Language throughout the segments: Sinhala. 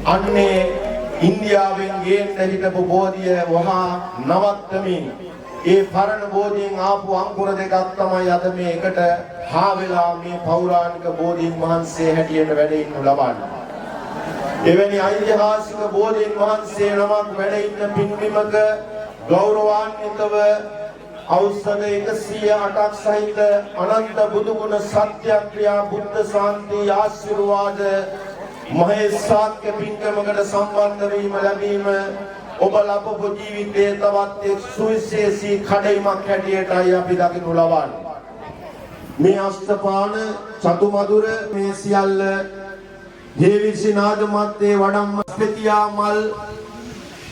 අන්නේ ඉන්දියාවෙන් ගේන්න හිටපු බෝධිය වහා නවත්තමින් ඒ පරණ බෝධියෙන් ආපු අංකුර දෙකක් තමයි අද මේ එකට හා වෙලා මේ පෞරාණික බෝධීන් වහන්සේ හැටියට වැඩ ඉන්නු ලබන්නේ. එවැනි ඓතිහාසික බෝධීන් වහන්සේ නමක් වැඩ ඉන්න පින්බිමක ගෞරවාන්විතව අවුරුදු 108ක් සහිත අනන්ත බුදු ගුණ සත්‍යක්‍රියා බුද්ධ ශාන්ති ආශිර්වාද මහේසාක්‍ය පින්කමකට සම්බන්ධ වීම ලැබීම ඔබ ලබපු ජීවිතයේ තවත් එක් සුවිශේෂී කඩයිමක් හැටියටයි අපි දකිනු ලබන්නේ. මේ අෂ්ටපාන චතුමදුර මේ සියල්ල ජීවිසි නාද මැත්තේ වඩම්ම ස්පෙතියා මල්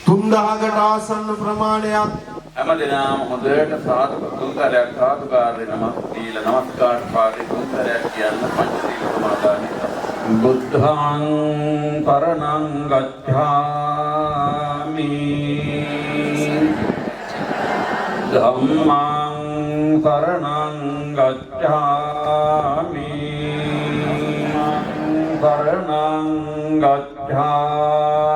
3000කට ආසන්න ප්‍රමාණයක් හැමදෙනාම හොඳට සාදු තුන්තරයක් සාදුකාරේ නමක් දීලා නමස්කාර පාරේ තුන්තරයක් කියන්න පංචශීල සමාදානය බුද්ධං පරණං ගච්ඡාමි ධම්මං පරණං ගච්ඡාමි පරණං ගච්ඡාමි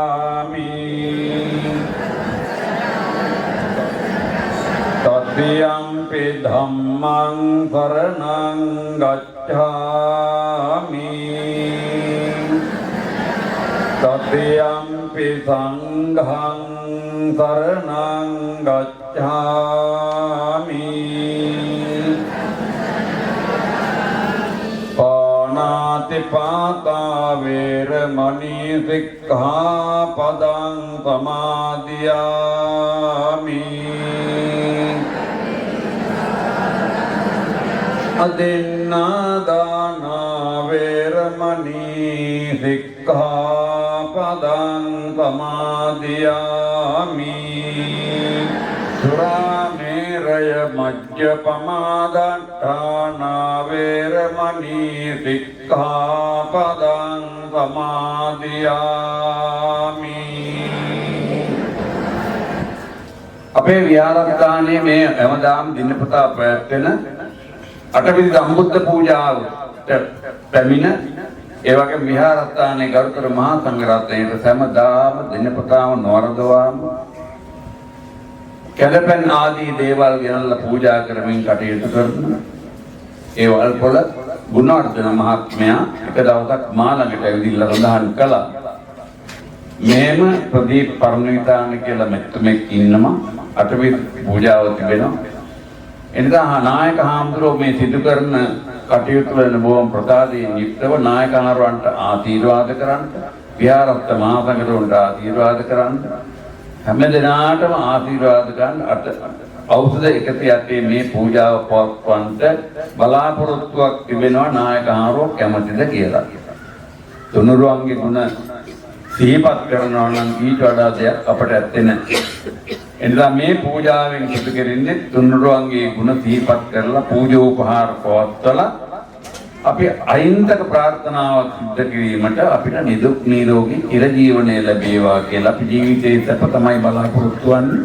තත්තියම්පි ධම්මං පරණං ගච්ඡාමි තත්තියම්පි සංඝං සරණං ගච්ඡාමි පාණාති පාතා වේරමණී සික්ඛාපදං සමාදියාමි අදින්නාදාන වේරමණී සික්ඛාපදං සමාදියාමි සුරාමේරය මජ්ජපමාදට්ඨාන වේරමණී සික්ඛාපදං සමාදියාමි අපේ විහාරස්ථානයේ මේ හැමදාම දිනපතා පැවැත්වෙන අටවිධ සම්බුද්ධ පූජාවට පැමිණ ඒ වගේම විහාරස්ථානයේ ගරුතර මහා සංඝරත්නයට සෑමදාම දිනපතාම නොවරදවාම කැලපෙන් ආදී දේවල් ගෙනල්ලා පූජා කරමින් කටයුතු කරන ඒ වල්පොළ ගුණවර්ධන මහත්මයා එක දවසක් මා ළඟට ඇවිදilla සඳහන් කළා මේම ප්‍රදීප පරණවිතාන කියලා මෙතුමෙක් ඉන්නවා අටවිධ පූජාව තිබෙනවා එනිසා නායක හාමුදුරුවෝ මේ සිදු කරන කටයුතු වල බොහොම ප්‍රසාදයෙන් යුක්තව නායකහරුවන්ට ආශිර්වාද කරන්න විහාරස්ථ මහා සංඝරත්නයට ආශිර්වාද කරන්න හැම දිනාටම ආශිර්වාද ගන්න ඖෂධ 108 මේ පූජාව පවත්වන්නට බලාපොරොත්තුවක් තිබෙනවා නායකහරුවෝ කැමතිද කියලා. තුනුරුවන්ගේ ගුණ සිහිපත් කරනවා නම් ඊට වඩා දෙයක් අපට ඇත්තේ නැහැ. එනිසා මේ පූජාවෙන් සිදු කෙරෙන්නේ තුනුරුවන්ගේ ගුණ සිහිපත් කරලා පූජෝපහාර පවත්වලා අපි අහිංසක ප්‍රාර්ථනාවක් සිදු කිරීමට අපිට නිදුක් නිරෝගී චිරජීවනය ලැබේවා කියලා අපි ජීවිතේ සැප තමයි බලාපොරොත්තු වෙන්නේ.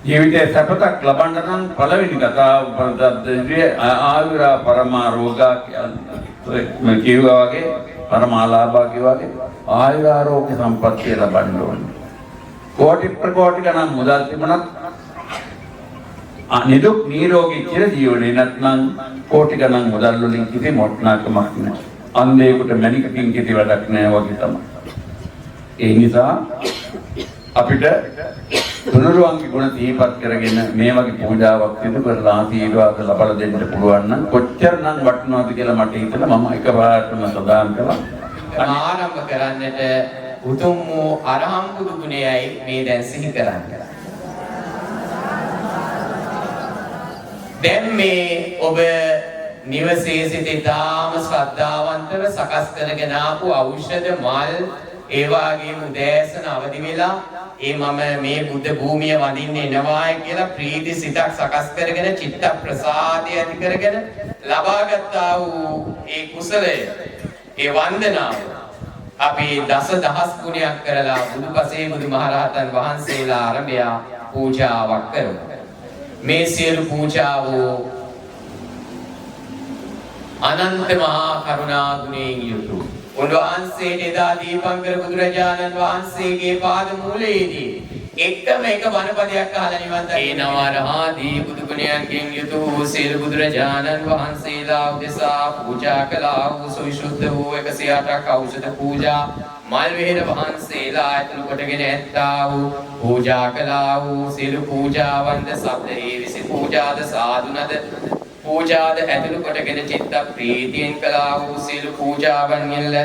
ජීවිතේ සැපතක් ලබන්න නම් පළවෙනි කතාව පරදද්දේ ආයුරා පරමාරෝගා කියන්නේ කියවා වගේ පරමාලාභා කියවා වගේ ආයුරාරෝග්‍ය සම්පත්තිය ලබන්න ඕනේ. කෝටි ප්‍රකෝටි ගණන් මුදල් තිබුණත් නිදුක් නිරෝගී චිරජීවනයේ නැත්නම් කෝටි ගණන් මුදල් වලින් කිසි මොට්නාකමක් නැහැ. අන්ධයෙකුට මණිකකින් කිසි වැඩක් නැහැ වගේ තමයි. ඒ නිසා අපිට තුනුරුවන්ගේ ගුණ සිහිපත් කරගෙන මේ වගේ පූජාවක් සිදු කරලා ආශිර්වාද ලබා දෙන්න පුළුවන් නම් කොච්චරනම් වටිනවද කියලා මට හිතෙනවා. මම එකපාරටම සදාම් කළා. ආරම්භ කරන්නට උතුම් වූ අරහම් බුදු ගුණයයි මේ දැන් සිහි කරන්නේ. දැන් මේ ඔබ නිවසේ සිට ඉතාම ශ්‍රද්ධාවන්තව සකස් කරගෙන ආපු ඖෂධ මල් ඒ වගේම උදෑසන අවදි වෙලා මම මේ බුද්ධ භූමිය වඳින්න එනවායි කියලා ප්‍රීති සිතක් සකස් කරගෙන චිත්ත ප්‍රසාදය ඇති කරගෙන ලබාගත්තා වූ ඒ කුසලය ඒ වන්දනාව අපි දසදහස් ගුණයක් කරලා බුදුපසේ බුදුමහරහතන් වහන්සේලා ආරම්භය පූජාවක් කරමු. මේ සියලු පූජාවෝ අනන්ත මහා කරුණා ගුණයෙන් යුතුය. උන්වහන්සේට එදා දීපංකර බුදුරජාණන් වහන්සේගේ පාද මූලයේදී එකම එක බණපදයක් අහලා නිවන් දකිනවා. නවරහදී බුදු ගුණයන්ගෙන් යුතුය සියලු බුදුරජාණන් වහන්සේලා උදෙසා පූජා කළා වූ සවිසුද්ධ වූ 108ක් ඖෂධ පූජා මල් වෙහෙර වහන්සේලා ඇතුළු කොටගෙන ඇත්තා වූ පූජා කළා වූ සියලු පූජාවන්ද සබ්දේ විසි පූජාද සාදුනද පූජාද ඇතුළු කොටගෙන චිත්ත ප්‍රීතියෙන් කළා වූ සියලු පූජාවන් ඉල්ල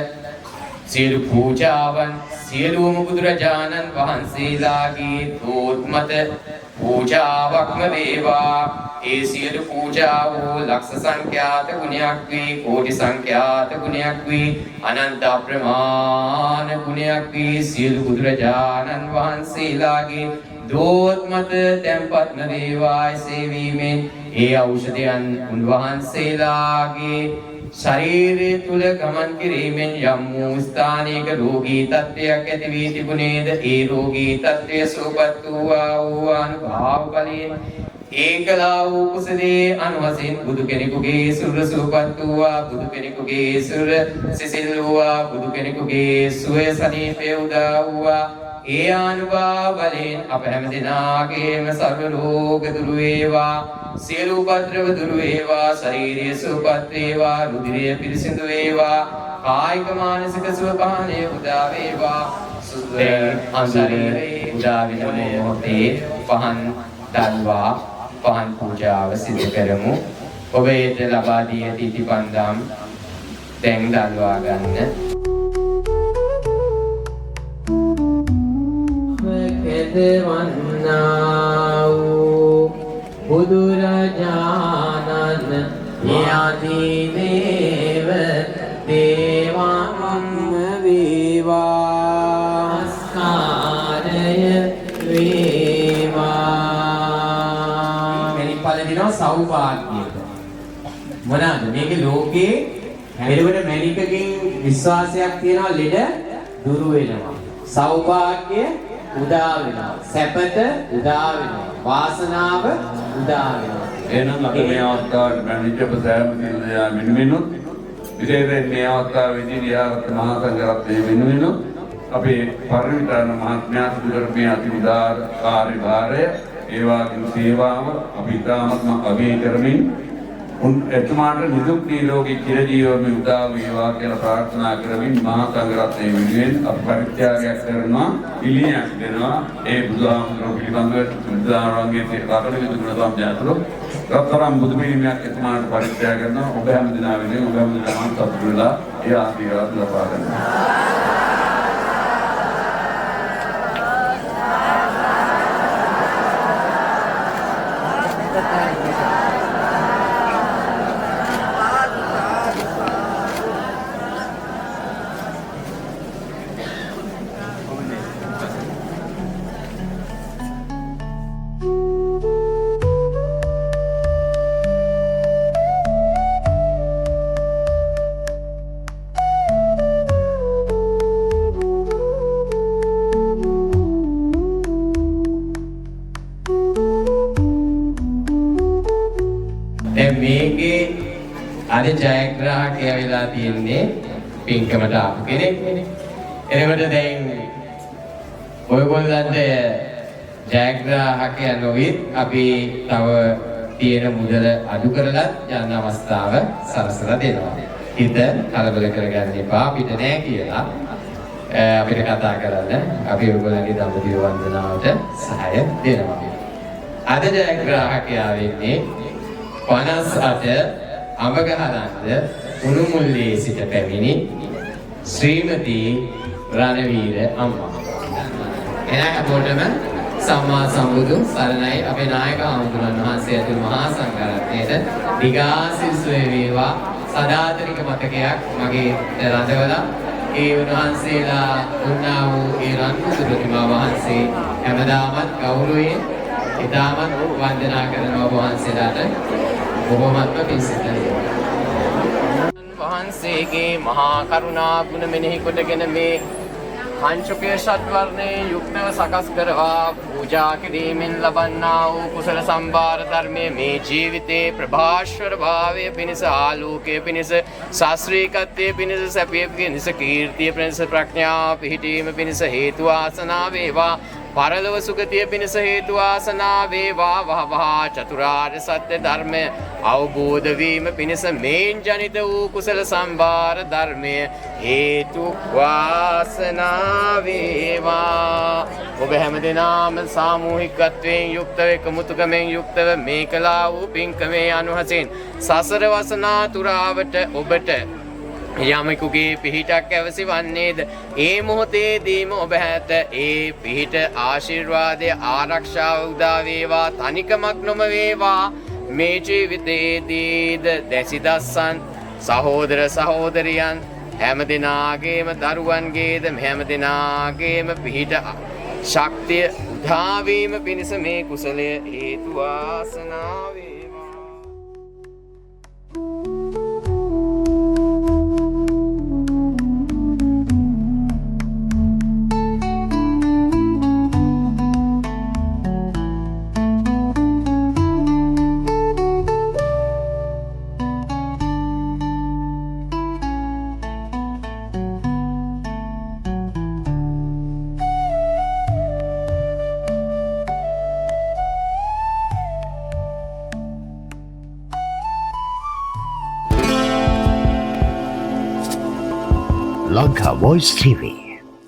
සියලු පූජාවන් සියලුම බුදුරජාණන් වහන්සේලාගේ දෝත්මත පූජාවක්ම වේවා. ඒ සියලු පූජාවෝ ලක්ෂ සංඛ්‍යාත ගුණයක් වේ, කෝටි සංඛ්‍යාත ගුණයක් වේ, අනන්ත අප්‍රමාණ ගුණයක් වේ. සියලු බුදුරජාණන් වහන්සේලාගේ දෝත්මත තැන්පත්ම වේවා. එසේ වීමෙන් ඒ ඖෂධයන් උන්වහන්සේලාගේ ශරීරය තුල ගමන් කිරීමෙන් යම් වූ ස්ථානයක රෝගී තත්ත්වයක් ඇති වී තිබුණේද ඒ රෝගී තත්ත්වය සුවපත් වූ අනුභව බලයෙන් ඒකලා වූ කුසලයේ අනුවසින් බුදු කෙනෙකුගේ සුර සුවපත් වූ බුදු කෙනෙකුගේ සුර සිසිල් වූ බුදු කෙනෙකුගේ සුවය සනීපේ උදා වූ ඒ අනුභව බලයෙන් අප හැම දිනාගේම සර්ව රෝග දුරු වේවා සියලු උපද්‍රව දුරු වේවා ශාරීරික සුවපත් වේවා රුධිරය පිරිසිදු වේවා කායික මානසික සුවපහණය උදා වේවා සුද්ධ අන්තරේ උදා වෙන මොහොතේ පහන් දල්වා පහන් පූජාව සිදු කරමු ඔබේට ලබා දී ඇති ඉතිපන්දම් දැන් දල්වා ගන්න වන්නා වූ බුදුරජාණන් යදී දේව දේවාංග වේවා ස්කාරය වේවා මෙනි පළදිනවා සෞභාග්‍යයට මොනවාද මේකේ ලෝකේ මෙලොවට මණිකකින් විශ්වාසයක් තියනවා ලෙඩ දුරු වෙනවා සෞභාග්‍ය උදා වෙනවා සැපත උදා වෙනවා වාසනාව උදා වෙනවා එහෙනම් අපි මේ අවස්ථාවට මැනිච්ච සෑම දිනයක් මෙන්නුත් විශේෂයෙන් මේ අවස්ථාවේදී විහාරත් මහා සංඝරත්නයේ මෙන්නුත් අපේ පරිවිතරණ මහත්මයා සිදු කරපු අති උදාර කාර්යභාරය ඒ වගේම සේවාව අපි ඉතාමත්ම අගය කරමින් එතුමාට නිදුක් නිරෝගී චිරජීවනය උදා වේවා කියලා ප්‍රාර්ථනා කරමින් මහා සංඝරත්නයේ වෙනුවෙන් අප පරිත්‍යාගයක් කරනවා ඉලියක් දෙනවා ඒ බුදුහාමුදුරුවෝ පිළිබඳව බුදුහාමුදුරුවන්ගේ රටට විදුන සම්ජාතර රත්තරන් බුදු පිළිමයක් එතුමාට පරිත්‍යාග කරනවා ඔබ හැම දිනා වෙනුවෙන් ඔබ හැම දිනම සතුටු වෙලා ඒ ආශිර්වාද ලබා ගන්නවා මේකේ අද ජයග්‍රාහකයා වෙලා තියෙන්නේ පින්කමට ආපු කෙනෙක්නේ. එතකොට දැන් ඔයගොල්ලන්ට ජයග්‍රාහකයා නොවිත් අපි තව තියෙන මුදල අඩු කරලා යන අවස්ථාව සලසලා දෙනවා. හිත කලබල කරගන්න එපා අපිට නෑ කියලා. අපිට කතා කරන්න අපි ඔයගොල්ලන්ගේ දඹදිව වන්දනාවට සහාය දෙනවා. අද ජයග්‍රාහකයා වෙන්නේ 58 අඹගහනන්ද උණුමුල්ලේ සිට පැමිණි ශ්‍රීමති රණවීර අම්මා. එනකොටම සම්මා සම්බුදු සරණයි අපේ නායක ආමතුරුන් වහන්සේ ඇතුළු මහා සංඝරත්නයේද දිගාසිරිසුවේ වේවා සදාතනික මතකයක් මගේ රඳවලා ඒ උන්වහන්සේලා උන්නා වූ ඒ රන්තුතු ප්‍රතිමා වහන්සේ හැමදාමත් ගෞරවයෙන් ඉතාමත් වන්දනා කරනවා වහන්සේලාට බොහොමත්ම පිංසිතයි. වහන්සේගේ මහා කරුණා ගුණ මෙනෙහි කොටගෙන මේ පංචකය ෂඩ්වර්ණයේ යුක්තව සකස් කරවා පූජා කිරීමෙන් ලබන්නා වූ කුසල සම්භාර ධර්මයේ මේ ජීවිතේ ප්‍රභාස්වර භාවය පිණිස ආලෝකයේ පිණිස ශාස්ත්‍රීයත්වයේ පිණිස සැපයේ පිණිස කීර්තිය පිණිස ප්‍රඥාව පිහිටීම පිණිස හේතු වාසනා වේවා පරලොව සුගතිය පිණිස හේතු වාසනා වේවා වහවහ චතුරාර්ය සත්‍ය ධර්මය අවබෝධ වීම පිණිස මේන් ජනිත වූ කුසල සම්භාර ධර්මය හේතු වාසනා වේවා ඔබ හැමදෙනාම සාමූහිකත්වයෙන් යුක්තව එකමුතුකමෙන් යුක්තව මේ කලා වූ පින්කමේ අනුහසින් සසර වසනා තුරාවට ඔබට යමෙකුගේ පිහිටක් ඇවසි වන්නේද ඒ මොහොතේදීම ඔබ හැත ඒ පිහිට ආශිර්වාදය ආරක්ෂාව උදා වේවා තනිකමක් නොම වේවා මේ ජීවිතයේදීද දැසිදස්සන් සහෝදර සහෝදරියන් හැමදෙනාගේම දරුවන්ගේද හැමදෙනාගේම පිහිට ශක්තිය උදා වීම පිණිස මේ කුසලය හේතු වාසනා වේවා Lanka Voice TV